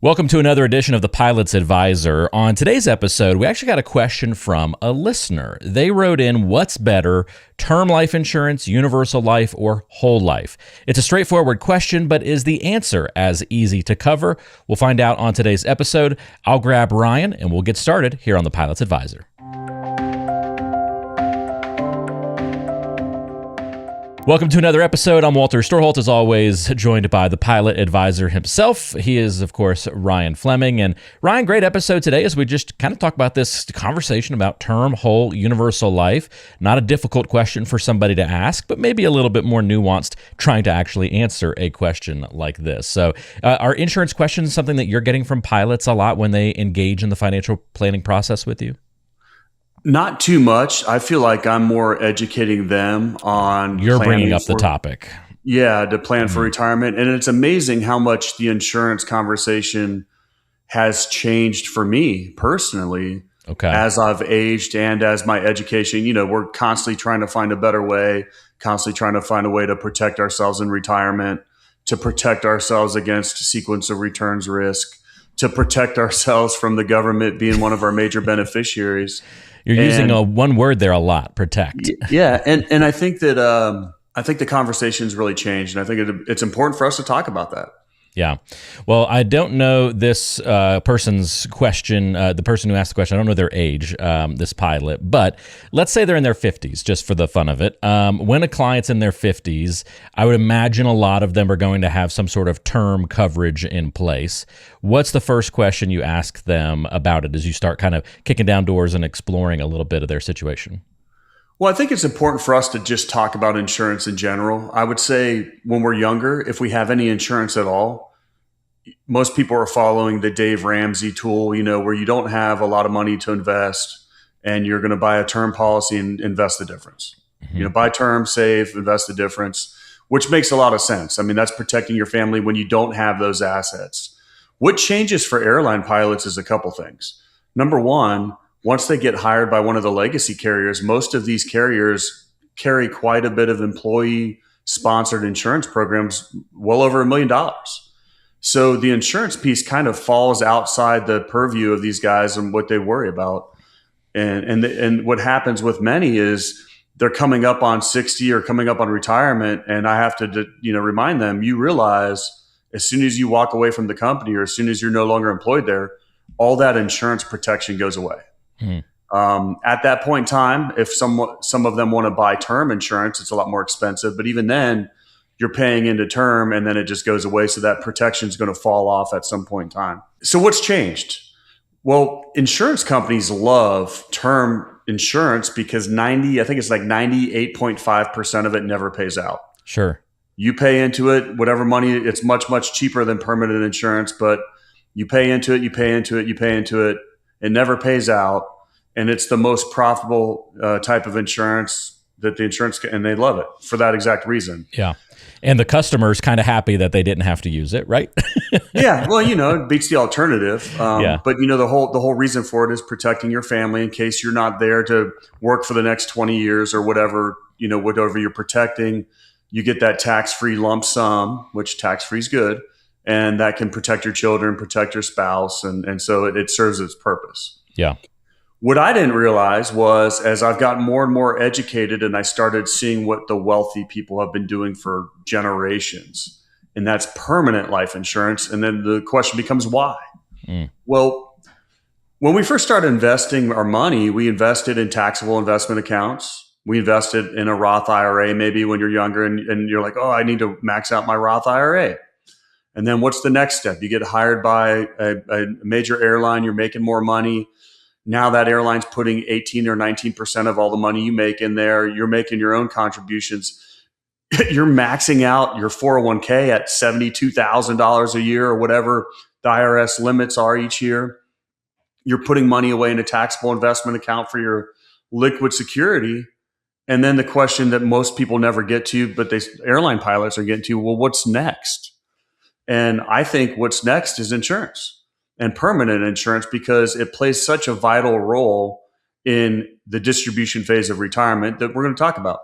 Welcome to another edition of the Pilot's Advisor. On today's episode, we actually got a question from a listener. They wrote in, what's better, term life insurance, universal life, or whole life? It's a straightforward question, but is the answer as easy to cover? We'll find out on today's episode. I'll grab Ryan, and we'll get started here on the Pilot's Advisor. Welcome to another episode. I'm Walter Storholt, as always, joined by the Pilot Advisor himself. He is, of course, Ryan Fleming. And Ryan, great episode today as we just kind of talk about this conversation about term, whole, universal life. Not a difficult question for somebody to ask, but maybe a little bit more nuanced trying to actually answer a question like this. So are insurance questions something that you're getting from pilots a lot when they engage in the financial planning process with you? Not too much. I feel like I'm more educating them on. You're bringing up the topic. Yeah, to plan for retirement. And it's amazing how much the insurance conversation has changed for me personally. Okay. As I've aged and as my education, we're constantly trying to find a better way, constantly trying to find a way to protect ourselves in retirement, to protect ourselves against sequence of returns risk, to protect ourselves from the government being one of our major beneficiaries. You're using one word there a lot, protect. Yeah. And I think that the conversation's really changed. And I think it's important for us to talk about that. Yeah. Well, I don't know this person's question, the person who asked the question, I don't know their age, this pilot, but let's say they're in their 50s, just for the fun of it. When a client's in their 50s, I would imagine a lot of them are going to have some sort of term coverage in place. What's the first question you ask them about it as you start kind of kicking down doors and exploring a little bit of their situation? Well, I think it's important for us to just talk about insurance in general. I would say when we're younger, if we have any insurance at all, most people are following the Dave Ramsey tool, where you don't have a lot of money to invest and you're going to buy a term policy and invest the difference. Mm-hmm. Buy term, save, invest the difference, which makes a lot of sense. I mean, that's protecting your family when you don't have those assets. What changes for airline pilots is a couple things. Number one, once they get hired by one of the legacy carriers, most of these carriers carry quite a bit of employee-sponsored insurance programs, well over $1 million. So the insurance piece kind of falls outside the purview of these guys and what they worry about. And what happens with many is they're coming up on 60 or coming up on retirement, and I have to remind them, you realize as soon as you walk away from the company or as soon as you're no longer employed there, all that insurance protection goes away. At that point in time, if some of them want to buy term insurance, it's a lot more expensive. But even then, you're paying into term and then it just goes away. So that protection is going to fall off at some point in time. So what's changed? Well, insurance companies love term insurance because I think it's like 98.5% of it never pays out. Sure. You pay into it, whatever money, it's much, much cheaper than permanent insurance, but you pay into it, you pay into it, you pay into it. It never pays out. And it's the most profitable type of insurance that the insurance, and they love it for that exact reason. Yeah. And the customer's kind of happy that they didn't have to use it, right? Yeah. Well, it beats the alternative. Yeah. But the whole reason for it is protecting your family in case you're not there to work for the next 20 years or whatever, whatever you're protecting. You get that tax-free lump sum, which tax-free is good. And that can protect your children, protect your spouse. And so it serves its purpose. Yeah. What I didn't realize was as I've gotten more and more educated and I started seeing what the wealthy people have been doing for generations, and that's permanent life insurance. And then the question becomes why? Well, when we first started investing our money, we invested in taxable investment accounts. We invested in a Roth IRA, maybe when you're younger and you're like, oh, I need to max out my Roth IRA. And then what's the next step? You get hired by a major airline, you're making more money. Now that airline's putting 18 or 19% of all the money you make in there. You're making your own contributions. You're maxing out your 401k at $72,000 a year or whatever the IRS limits are each year. You're putting money away in a taxable investment account for your liquid security. And then the question that most people never get to, but airline pilots are getting to, well, what's next? And I think what's next is insurance. And permanent insurance because it plays such a vital role in the distribution phase of retirement that we're going to talk about.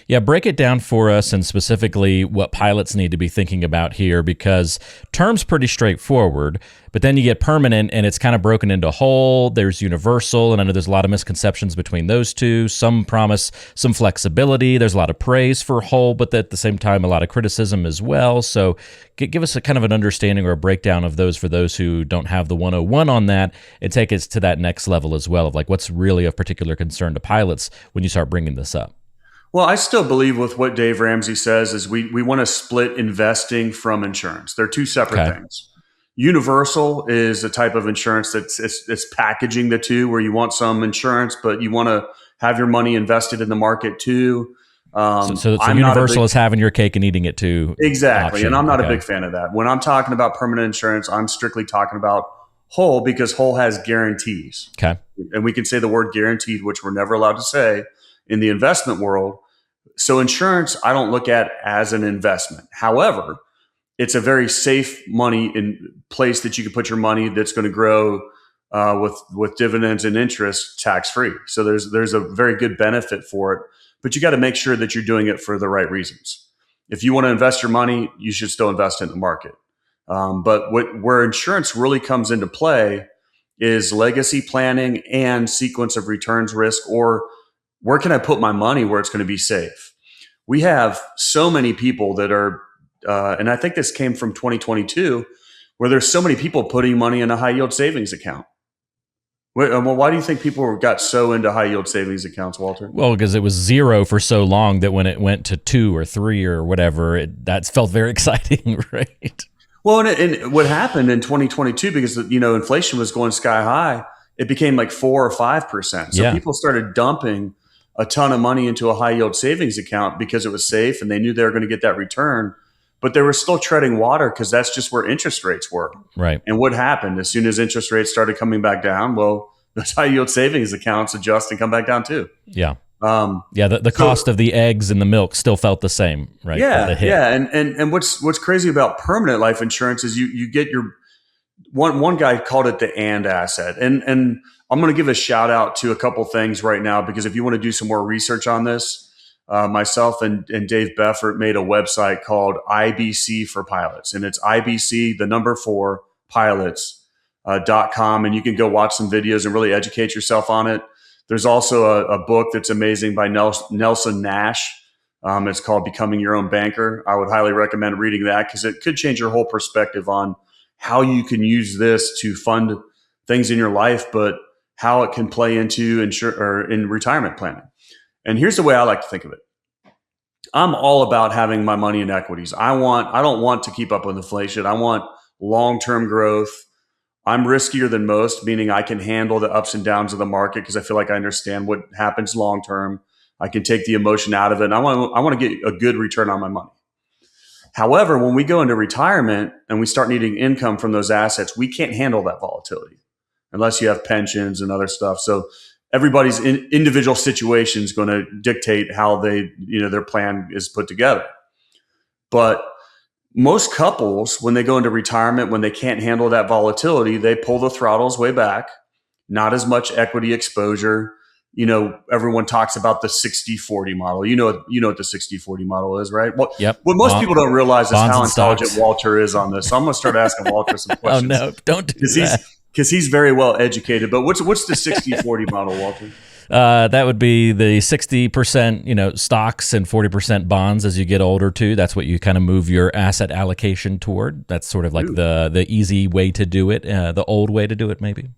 Yeah, break it down for us and specifically what pilots need to be thinking about here because term's pretty straightforward, but then you get permanent and it's kind of broken into whole. There's universal, and I know there's a lot of misconceptions between those two. Some promise some flexibility. There's a lot of praise for whole, but at the same time, a lot of criticism as well. So give us a kind of an understanding or a breakdown of those for those who don't have the 101 on that and take us to that next level as well of like what's really of particular concern to pilots when you start bringing this up. Well, I still believe with what Dave Ramsey says is we want to split investing from insurance. They're two separate things. Universal is a type of insurance it's packaging the two where you want some insurance, but you want to have your money invested in the market too. So universal is having your cake and eating it too. Exactly. Option. And I'm not a big fan of that. When I'm talking about permanent insurance, I'm strictly talking about whole because whole has guarantees. Okay. And we can say the word guaranteed, which we're never allowed to say in the investment world. So insurance, I don't look at as an investment. However, it's a very safe money in place that you can put your money that's going to grow with dividends and interest tax free. So there's a very good benefit for it, but you got to make sure that you're doing it for the right reasons. If you want to invest your money, you should still invest in the market. But where insurance really comes into play is legacy planning and sequence of returns risk, or where can I put my money where it's going to be safe? We have so many people that are, and I think this came from 2022, where there's so many people putting money in a high yield savings account. Well, why do you think people got so into high yield savings accounts, Walter? Well, because it was 0 for so long that when it went to 2 or 3 or whatever, that felt very exciting, right? Well, and what happened in 2022, because inflation was going sky high, it became like 4 or 5%. So people started dumping a ton of money into a high yield savings account because it was safe and they knew they were going to get that return, but they were still treading water because that's just where interest rates were. Right. And what happened as soon as interest rates started coming back down? Well, those high yield savings accounts adjust and come back down too. Yeah. The cost of the eggs and the milk still felt the same, right? Yeah. And what's crazy about permanent life insurance is you get your one guy called it the and asset. And I'm going to give a shout out to a couple things right now, because if you want to do some more research on this, myself and Dave Beffert made a website called IBC for Pilots, and it's IBC, the number 4 pilots.com. And you can go watch some videos and really educate yourself on it. There's also a book that's amazing by Nelson Nash. It's called Becoming Your Own Banker. I would highly recommend reading that because it could change your whole perspective on how you can use this to fund things in your life, but how it can play into in retirement planning. And here's the way I like to think of it. I'm all about having my money in equities. I don't want to keep up with inflation. I want long-term growth. I'm riskier than most, meaning I can handle the ups and downs of the market because I feel like I understand what happens long-term. I can take the emotion out of it. And I want to get a good return on my money. However, when we go into retirement and we start needing income from those assets, we can't handle that volatility unless you have pensions and other stuff. So everybody's individual situation is going to dictate how their plan is put together. But most couples, when they go into retirement, when they can't handle that volatility, they pull the throttles way back, not as much equity exposure. Everyone talks about the 60-40 model. You know what the 60-40 model is, right? Well, yep. What most people don't realize is how intelligent stocks. Walter is on this. So I'm going to start asking Walter some questions. Oh, no, don't do that. Because he's very well educated. But what's the 60-40 model, Walter? That would be the 60%, stocks and 40% bonds as you get older too. That's what you kind of move your asset allocation toward. That's sort of like the easy way to do it, the old way to do it maybe.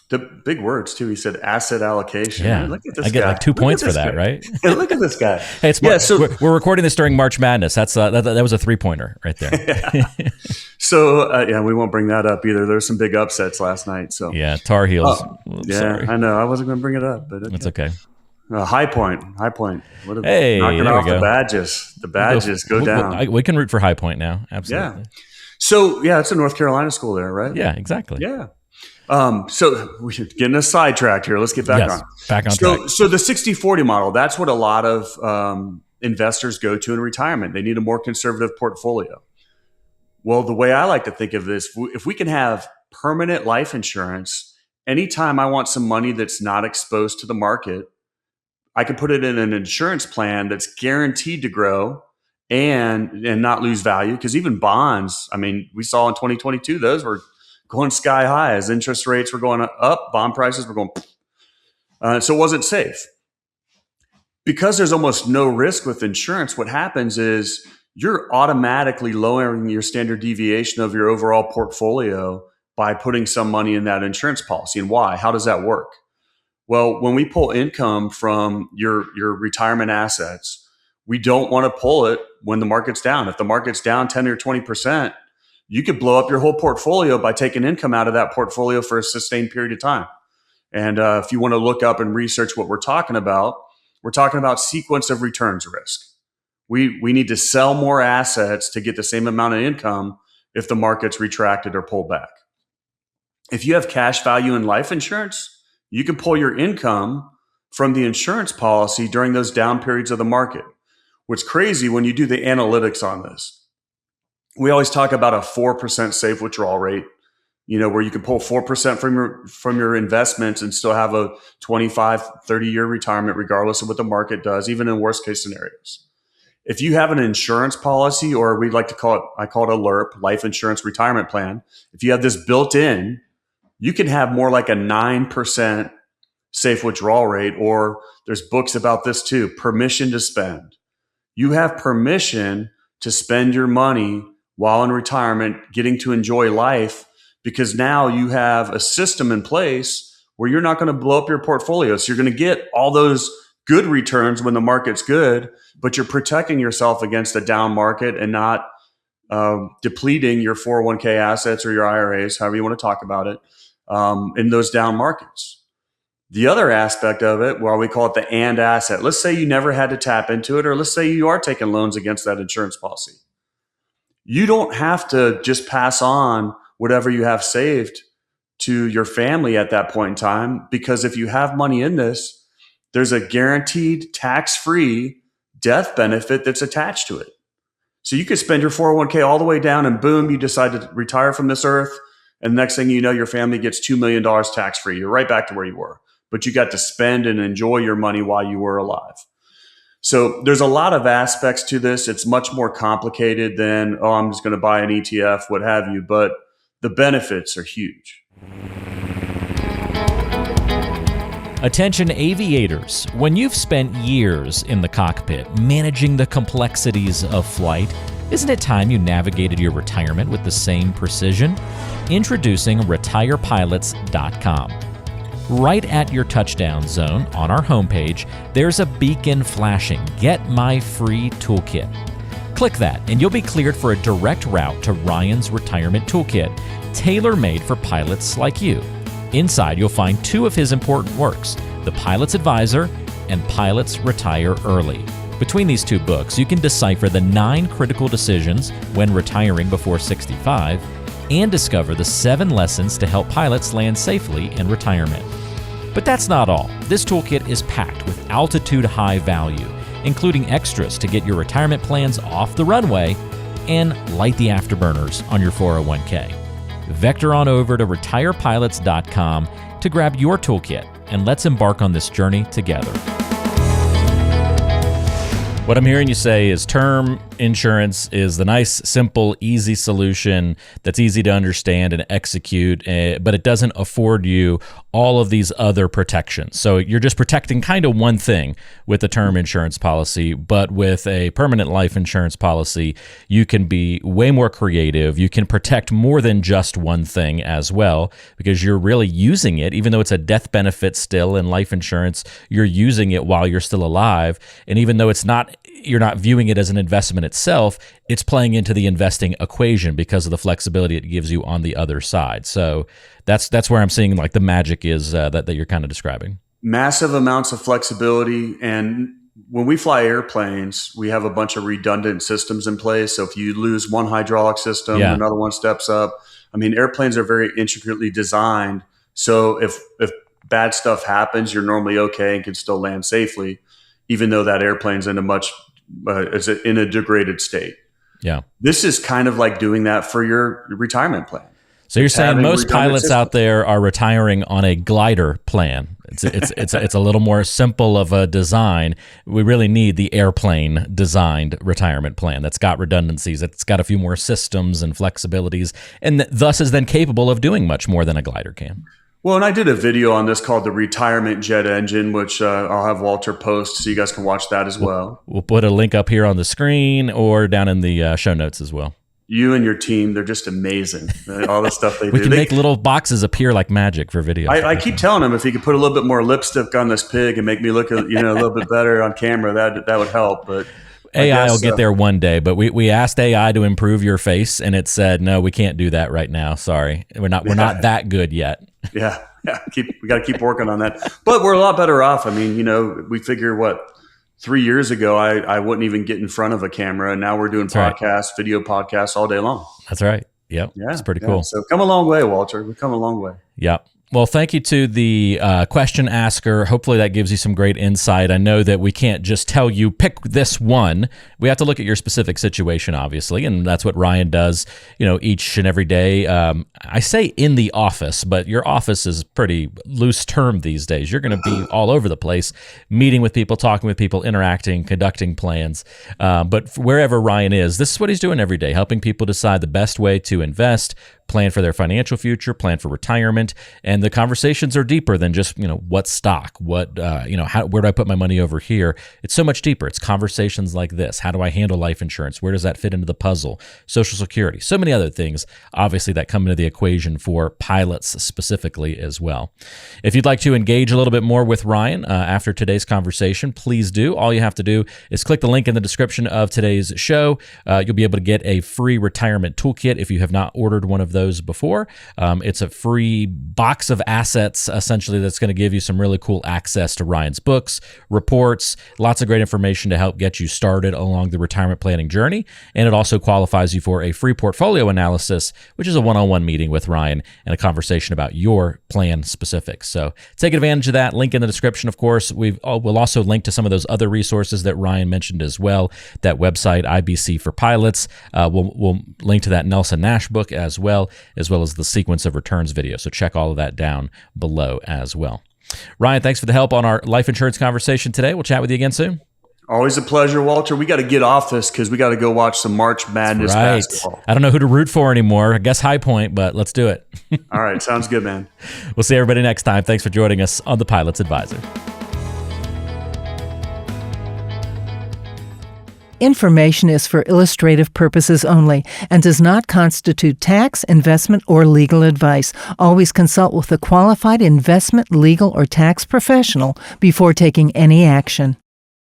The big words too. He said asset allocation. Yeah, look at this I get guy. like 2 points for that, right? Yeah, look at this guy. Hey, it's we're recording this during March Madness. That's that was a 3-pointer right there. So we won't bring that up either. There's some big upsets last night. So yeah, Tar Heels. Sorry. I know. I wasn't going to bring it up, but it's okay. High Point. Hey, knocking there off we go. The badges go down. We can root for High Point now. Absolutely. Yeah. So it's a North Carolina school there, right? Yeah, exactly. Yeah. So we're getting us sidetracked here. Let's get back on. Back on track. So the 60-40 model, that's what a lot of investors go to in retirement. They need a more conservative portfolio. Well, the way I like to think of this, if we can have permanent life insurance, anytime I want some money that's not exposed to the market, I can put it in an insurance plan that's guaranteed to grow and not lose value. Because even bonds, I mean, we saw in 2022, those were going sky high as interest rates were going up, bond prices were going, so it wasn't safe. Because there's almost no risk with insurance, what happens is you're automatically lowering your standard deviation of your overall portfolio by putting some money in that insurance policy. And why? How does that work? Well, when we pull income from your retirement assets, we don't want to pull it when the market's down. If the market's down 10 or 20%, you could blow up your whole portfolio by taking income out of that portfolio for a sustained period of time. And if you want to look up and research what we're talking about sequence of returns risk. We need to sell more assets to get the same amount of income if the market's retracted or pulled back. If you have cash value in life insurance, you can pull your income from the insurance policy during those down periods of the market. What's crazy when you do the analytics on this, we always talk about a 4% safe withdrawal rate, where you can pull 4% from your investments and still have a 25, 30-year retirement, regardless of what the market does, even in worst case scenarios. If you have an insurance policy, or we like to call it, I call it a LIRP, life insurance retirement plan. If you have this built in, you can have more like a 9% safe withdrawal rate, or there's books about this too, permission to spend. You have permission to spend your money while in retirement, getting to enjoy life, because now you have a system in place where you're not going to blow up your portfolio. So you're going to get all those good returns when the market's good, but you're protecting yourself against a down market and not depleting your 401k assets or your IRAs, however you want to talk about it, in those down markets. The other aspect of it, well, we call it the and asset. Let's say you never had to tap into it, or let's say you are taking loans against that insurance policy. You don't have to just pass on whatever you have saved to your family at that point in time, because if you have money in this, there's a guaranteed tax-free death benefit that's attached to it. So you could spend your 401k all the way down and boom, you decide to retire from this earth. And next thing you know, your family gets $2 million tax-free. You're right back to where you were, but you got to spend and enjoy your money while you were alive. So there's a lot of aspects to this. It's much more complicated than, oh, I'm just going to buy an ETF, what have you. But the benefits are huge. Attention aviators, when you've spent years in the cockpit managing the complexities of flight, isn't it time you navigated your retirement with the same precision? Introducing RetirePilots.com. Right at your touchdown zone on our homepage, there's a beacon flashing, Get My Free Toolkit. Click that and you'll be cleared for a direct route to Ryan's Retirement Toolkit, tailor-made for pilots like you. Inside, you'll find two of his important works, The Pilot's Advisor and Pilots Retire Early. Between these two books, you can decipher the 9 critical decisions when retiring before 65 and discover the 7 lessons to help pilots land safely in retirement. But that's not all. This toolkit is packed with altitude-high value, including extras to get your retirement plans off the runway and light the afterburners on your 401k. Vector on over to RetirePilots.com to grab your toolkit, and let's embark on this journey together. What I'm hearing you say is term insurance is the nice, simple, easy solution that's easy to understand and execute, but it doesn't afford you all of these other protections. So you're just protecting kind of one thing with a term insurance policy, but with a permanent life insurance policy, you can be way more creative. You can protect more than just one thing as well, because you're really using it, even though it's a death benefit still in life insurance, you're using it while you're still alive. And even though you're not viewing it as an investment itself, it's playing into the investing equation because of the flexibility it gives you on the other side. So that's where I'm seeing like the magic is that you're kind of describing. Massive amounts of flexibility. And when we fly airplanes, we have a bunch of redundant systems in place. So if you lose one hydraulic system, another one steps up. I mean, airplanes are very intricately designed. So if bad stuff happens, you're normally okay and can still land safely, even though that airplane's in a degraded state. Yeah. This is kind of like doing that for your retirement plan. So you're saying most pilots out there are retiring on a glider plan. It's a little more simple of a design. We really need the airplane designed retirement plan that's got redundancies. It's got a few more systems and flexibilities, and thus is then capable of doing much more than a glider can. Well, and I did a video on this called the Retirement Jet Engine, which I'll have Walter post so you guys can watch that as well. We'll put a link up here on the screen or down in the show notes as well. You and your team, they're just amazing. All the stuff they do. We can make little boxes appear like magic for video. I keep telling him if he could put a little bit more lipstick on this pig and make me look a little bit better on camera, that would help. But AI will get there one day. But we asked AI to improve your face, and it said, no, we can't do that right now. Sorry, we're not that good yet. Yeah. We got to keep working on that. But we're a lot better off. I mean, we figure 3 years ago, I wouldn't even get in front of a camera, and now we're doing video podcasts all day long. That's right. Yep. Yeah, it's pretty cool. So come a long way, Walter. We've come a long way. Yep. Well, thank you to the question asker. Hopefully that gives you some great insight. I know that we can't just tell you, pick this one. We have to look at your specific situation, obviously, and that's what Ryan does, each and every day. I say in the office, but your office is pretty loose term these days. You're going to be all over the place, meeting with people, talking with people, interacting, conducting plans. But wherever Ryan is, this is what he's doing every day, helping people decide the best way to invest, plan for their financial future, plan for retirement, and the conversations are deeper than just what stock, where do I put my money over here? It's so much deeper. It's conversations like this. How do I handle life insurance? Where does that fit into the puzzle? Social Security, so many other things, obviously, that come into the equation for pilots specifically as well. If you'd like to engage a little bit more with Ryan after today's conversation, please do. All you have to do is click the link in the description of today's show. You'll be able to get a free retirement toolkit if you have not ordered one of those before. It's a free box of assets, essentially, that's going to give you some really cool access to Ryan's books, reports, lots of great information to help get you started along the retirement planning journey. And it also qualifies you for a free portfolio analysis, which is a one-on-one meeting with Ryan and a conversation about your plan specifics. So take advantage of that. Link in the description, of course. We'll also link to some of those other resources that Ryan mentioned as well. That website, IBC for Pilots. We'll link to that Nelson Nash book as well as the sequence of returns video. So check all of that down below as well. Ryan, thanks for the help on our life insurance conversation today. We'll chat with you again soon. Always a pleasure, Walter. We got to get off this because we got to go watch some March Madness basketball. I don't know who to root for anymore. I guess High Point, but let's do it. All right. Sounds good, man. We'll see everybody next time. Thanks for joining us on The Pilot's Advisor. Information is for illustrative purposes only and does not constitute tax, investment, or legal advice. Always consult with a qualified investment, legal, or tax professional before taking any action.